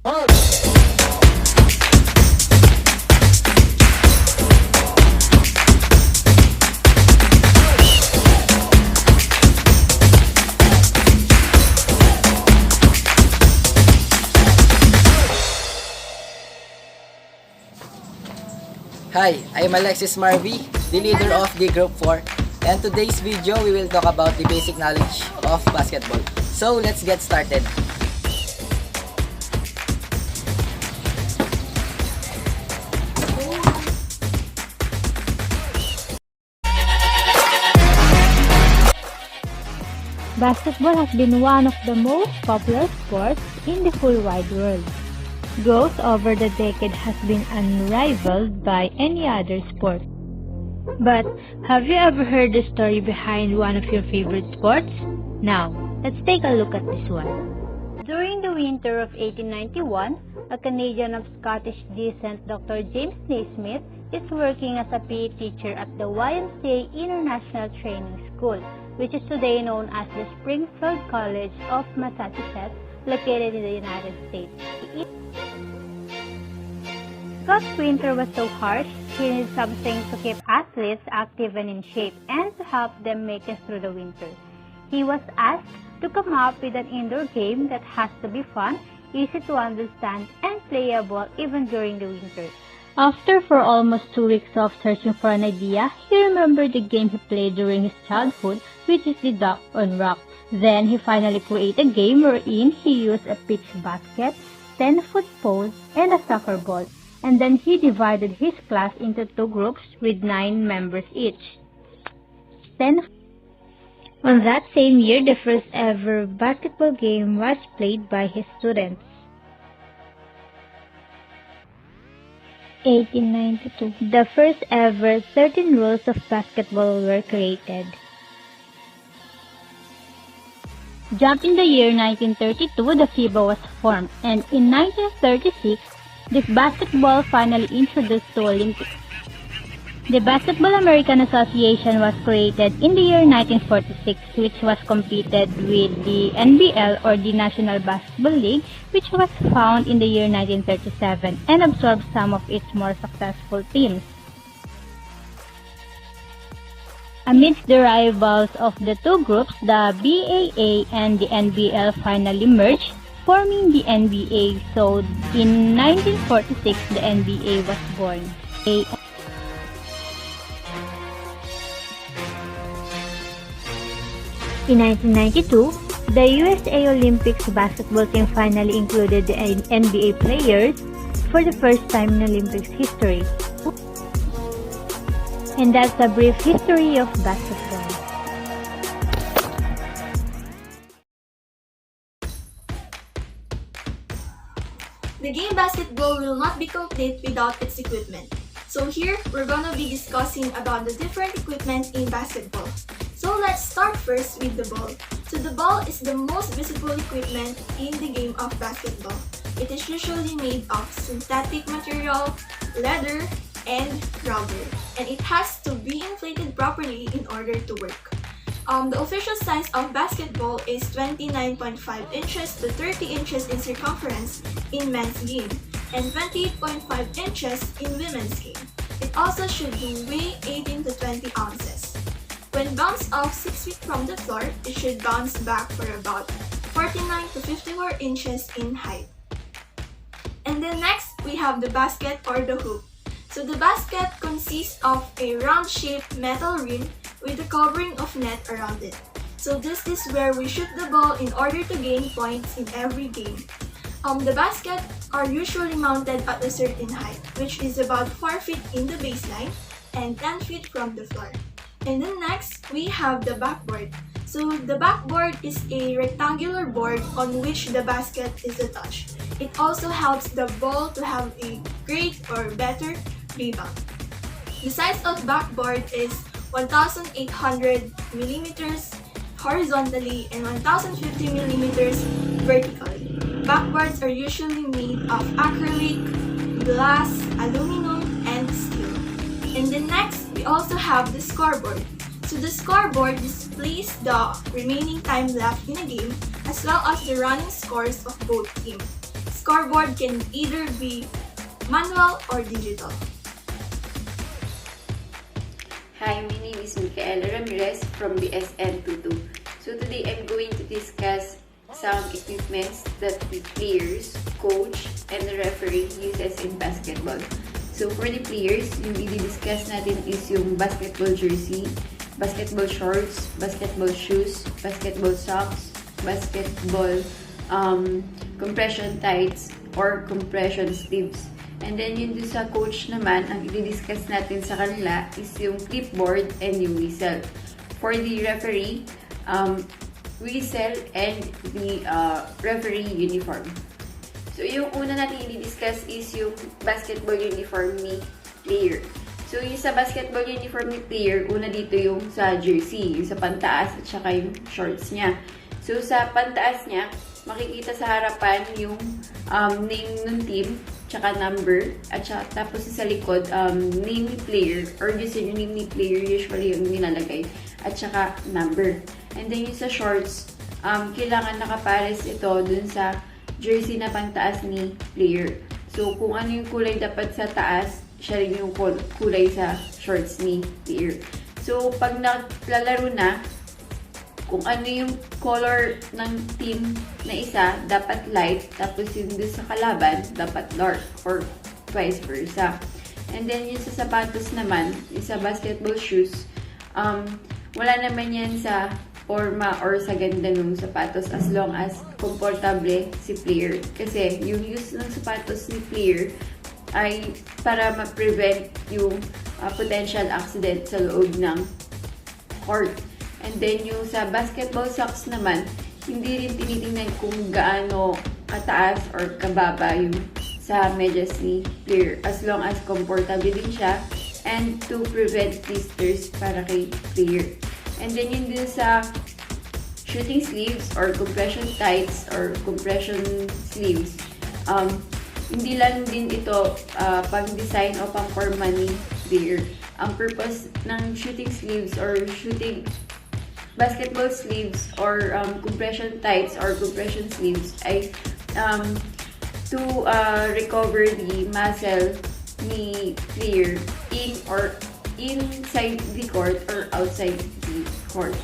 Hi, I'm Alexis Marvi, the leader of the Group 4, and today's video we will talk about the basic knowledge of basketball. So let's get started. Basketball has been one of the most popular sports in the whole wide world. Growth over the decade has been unrivaled by any other sport. But have you ever heard the story behind one of your favorite sports? Now, let's take a look at this one. During the winter of 1891, a Canadian of Scottish descent, Dr. James Naismith, is working as a PE teacher at the YMCA International Training School, which is today known as the Springfield College of Massachusetts, located in the United States. Scott's winter was so harsh, he needed something to keep athletes active and in shape and to help them make it through the winter. He was asked to come up with an indoor game that has to be fun, easy to understand, and playable even during the winter. After for almost 2 weeks of searching for an idea, he remembered the game he played during his childhood, which is the duck on rock. Then he finally created a game wherein he used a pitch basket, 10-foot pole, and a soccer ball. And then he divided his class into 2 groups with 9 members each. On that same year, the first ever basketball game was played by his students. 1892. The first ever 13 rules of basketball were created. Jump in the year 1932, the FIBA was formed, and in 1936, the basketball finally introduced to Olympics. The Basketball American Association was created in the year 1946, which was competed with the NBL or the National Basketball League, which was found in the year 1937 and absorbed some of its more successful teams. Amidst the rivals of the 2 groups, the BAA and the NBL finally merged, forming the NBA. So, in 1946, the NBA was born. In 1992, the USA Olympics basketball team finally included the NBA players for the first time in Olympics history. And that's a brief history of basketball. The game basketball will not be complete without its equipment. So here, we're gonna be discussing about the different equipment in basketball. So let's start first with the ball. So the ball is the most visible equipment in the game of basketball. It is usually made of synthetic material, leather, and rubber. And it has to be inflated properly in order to work. The official size of basketball is 29.5 inches to 30 inches in circumference in men's game and 28.5 inches in women's game. It also should weigh 18 to 20 ounces. When bounced off 6 feet from the floor, it should bounce back for about 49 to 54 inches in height. And then next, we have the basket or the hoop. So the basket consists of a round-shaped metal rim with a covering of net around it. So this is where we shoot the ball in order to gain points in every game. The baskets are usually mounted at a certain height, which is about 4 feet in the baseline and 10 feet from the floor. And then next, we have the backboard. So the backboard is a rectangular board on which the basket is attached. It also helps the ball to have a great or better rebound. The size of backboard is 1,800 millimeters horizontally and 1,050 millimeters vertically. Backboards are usually made of acrylic, glass, aluminum, and steel. And then next, we also have the scoreboard. So the scoreboard displays the remaining time left in a game as well as the running scores of both teams. scoreboard can either be manual or digital. Hi, my name is Ramirez from BSN22. So today I'm going to discuss some equipments that the players, coach, and the referee uses in basketball. So for the players, yung i-discuss natin is yung basketball jersey, basketball shorts, basketball shoes, basketball socks, basketball compression tights, or compression sleeves. And then yung sa coach naman, ang i-discuss natin sa kanila is yung clipboard and yung whistle. For the referee, whistle and the referee uniform. So, yung una natin i-discuss is yung basketball uniform ni player. So, yung sa basketball uniform ni player, una dito yung sa jersey, yung sa pantaas at saka yung shorts niya. So, sa pantaas niya, makikita sa harapan yung name ng team, tsaka number, at saka tapos sa likod, name ni player, or just yung name ni player, usually yung nilalagay, at saka number. And then yung sa shorts, kailangan nakapares ito dun sa jersey na pantaas ni player. So, kung ano yung kulay dapat sa taas, siya rin yung kulay sa shorts ni player. So, pag naglalaro na, kung ano yung color ng team na isa, dapat light, tapos yung doon sa kalaban, dapat dark, or vice versa. And then, yung sa sapatos naman, yung sa basketball shoes, wala naman yan sa forma or sa ganda ng sapatos as long as komportable si player. Kasi yung use ng sapatos ni player ay para ma-prevent yung potential accident sa loob ng court. And then yung sa basketball socks naman, hindi rin tinitingnan kung gaano kataas or kababa yung sa medyas ni player as long as komportable din siya and to prevent blisters para kay player. And then yun din sa shooting sleeves or compression tights or compression sleeves. Hindi lang din ito pang-design o pang-forma ni player. Ang purpose ng shooting sleeves or shooting basketball sleeves or compression tights or compression sleeves ay to recover the muscle ni player in or inside the court or outside the court.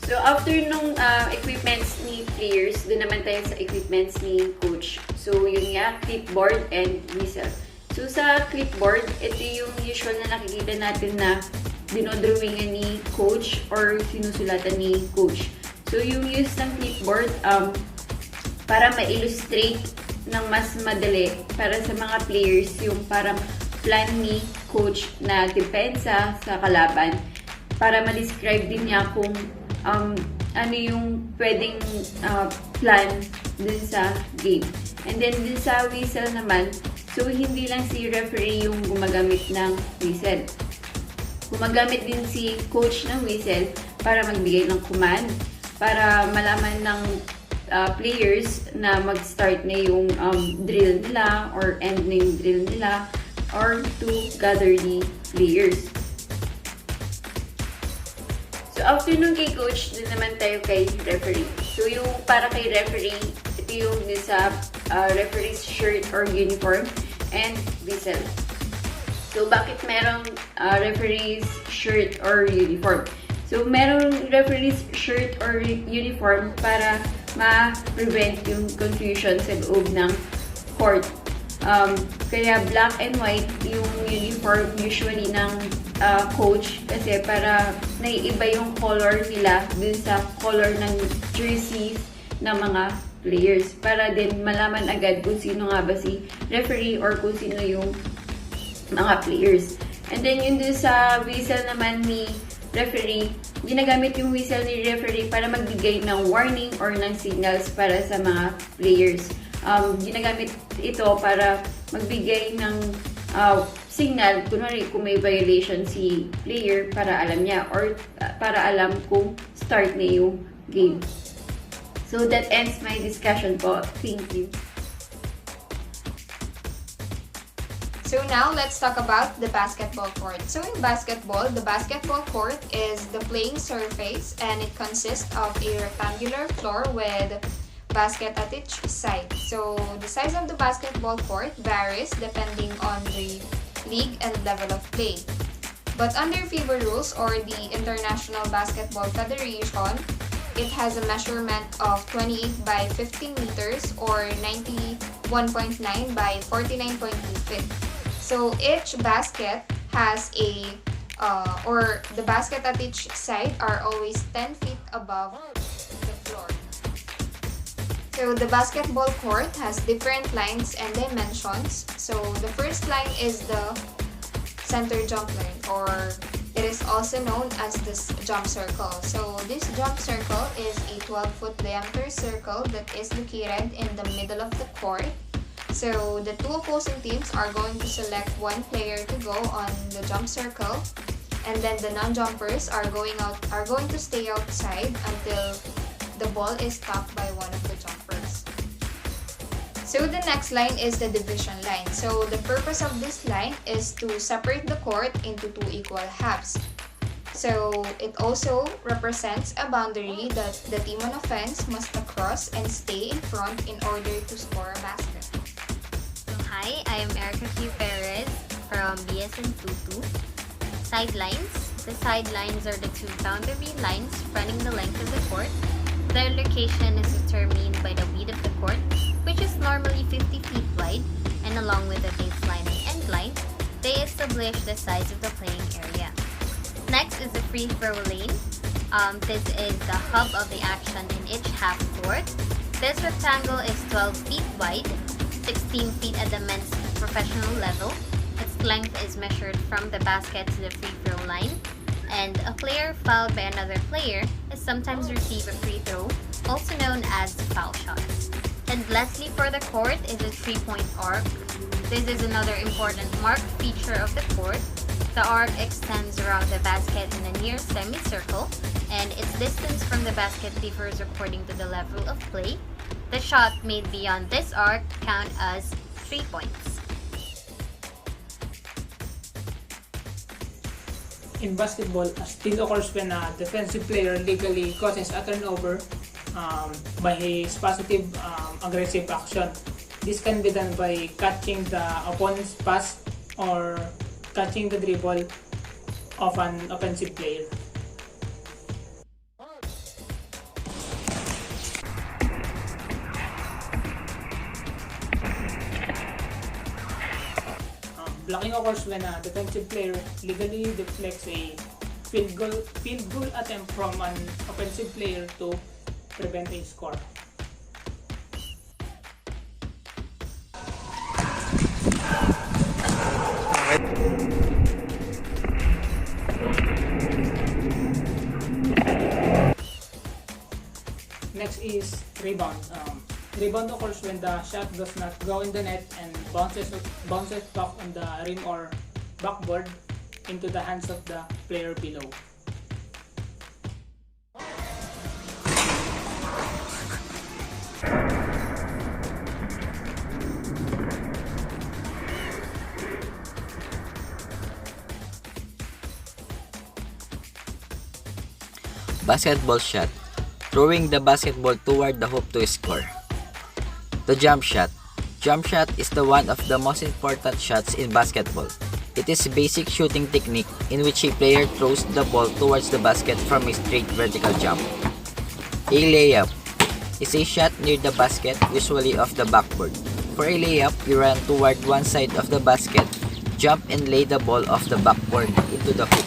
So, after nung equipments ni players, doon naman tayo sa equipments ni coach. So, yun nga, clipboard and whistle. So, sa clipboard, ito yung usual na nakikita natin na dinodrawingan ni coach or sinusulatan ni coach. So, yung use ng clipboard, para ma-illustrate ng mas madali para sa mga players yung parang plan ni coach na depensa sa kalaban para ma-describe din niya kung ano yung pwedeng plan dun sa game. And then dun sa whistle naman, so hindi lang si referee yung gumagamit ng whistle. Gumagamit din si coach ng whistle para magbigay ng command, para malaman ng players na mag-start na yung drill nila or end na yung drill nila or to gather the players. So, after nung kay coach, dun naman tayo kay referee. So, yung para kay referee, ito yung sa referee's shirt or uniform and whistle. So, bakit merong referee's shirt or uniform? So, merong referee's shirt or uniform para ma-prevent yung confusion sa loob ng court. Kaya black and white yung uniform usually ng coach kasi para naiiba yung color nila dun sa color ng jerseys ng mga players. Para din malaman agad kung sino nga ba si referee or kung sino yung mga players. And then yun dun sa whistle naman ni referee, ginagamit yung whistle ni referee para magbigay ng warning or ng signals para sa mga players. Ginagamit ito para magbigay ng signal, kunwari kung may violation si player para alam niya or para alam kung start na yung game. So that ends my discussion po. Thank you. So now, let's talk about the basketball court. So in basketball, the basketball court is the playing surface and it consists of a rectangular floor with basket at each side. So the size of the basketball court varies depending on the league and level of play. But under FIBA rules or the International Basketball Federation, it has a measurement of 28 by 15 meters or 91.9 by 49.2 feet. So each basket has or the basket at each side are always 10 feet above the floor. So the basketball court has different lines and dimensions. So the first line is the center jump line, or it is also known as this jump circle. So this jump circle is a 12-foot diameter circle that is located in the middle of the court. So the two opposing teams are going to select one player to go on the jump circle, and then the non-jumpers are going to stay outside until the ball is stopped by one of the jumpers. So the next line is the division line. So the purpose of this line is to separate the court into two equal halves. So it also represents a boundary that the team on offense must cross and stay in front in order to score a basket. Hi, I am Ericka Perez from BSN 22. Sidelines. The sidelines are the two boundary lines running the length of the court. Their location is determined by the width of the court, which is normally 50 feet wide, and along with the baseline and end line, they establish the size of the playing area. Next is the free throw lane. This is the hub of the action in each half court. This rectangle is 12 feet wide, 16 feet at the men's professional level. Its length is measured from the basket to the free throw line, and a player fouled by another player is sometimes receive a free throw, also known as foul shots. And lastly, for the court is a 3-point arc. This is another important marked feature of the court. The arc extends around the basket in a near semicircle, and its distance from the basket differs according to the level of play. The shot made beyond this arc count as 3 points. In basketball, a steal occurs when a defensive player legally causes a turnover by his positive aggressive action. This can be done by catching the opponent's pass or catching the dribble of an offensive player. Blocking occurs when a defensive player legally deflects a field goal attempt from an offensive player to prevent a score. Next is rebound. Rebound occurs when the shot does not go in the net and bounces back on the rim or backboard into the hands of the player below. Basketball shot. Throwing the basketball toward the hoop to score. The jump shot. Jump shot is the one of the most important shots in basketball. It is a basic shooting technique in which a player throws the ball towards the basket from a straight vertical jump. A layup is a shot near the basket, usually off the backboard. For a layup, you run toward one side of the basket, jump and lay the ball off the backboard into the hoop.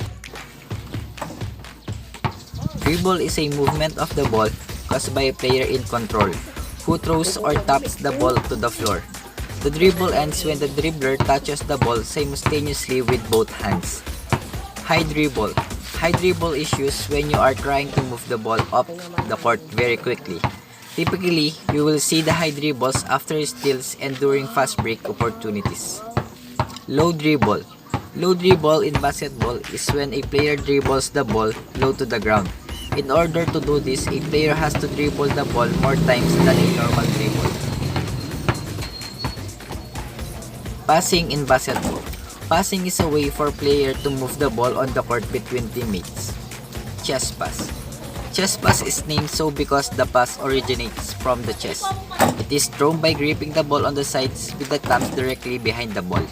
Dribble is a movement of the ball caused by a player in control, who throws or taps the ball to the floor. The dribble ends when the dribbler touches the ball simultaneously with both hands. High dribble. High dribble is used when you are trying to move the ball up the court very quickly. Typically, you will see the high dribbles after steals and during fast break opportunities. Low dribble. Low dribble in basketball is when a player dribbles the ball low to the ground. In order to do this, a player has to dribble the ball more times than a normal dribble. Passing in basketball. Passing is a way for a player to move the ball on the court between teammates. Chest pass. Chest pass is named so because the pass originates from the chest. It is thrown by gripping the ball on the sides with the thumbs directly behind the ball.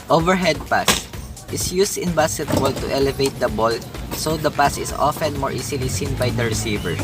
Overhead pass is used in basketball to elevate the ball so the pass is often more easily seen by the receiver.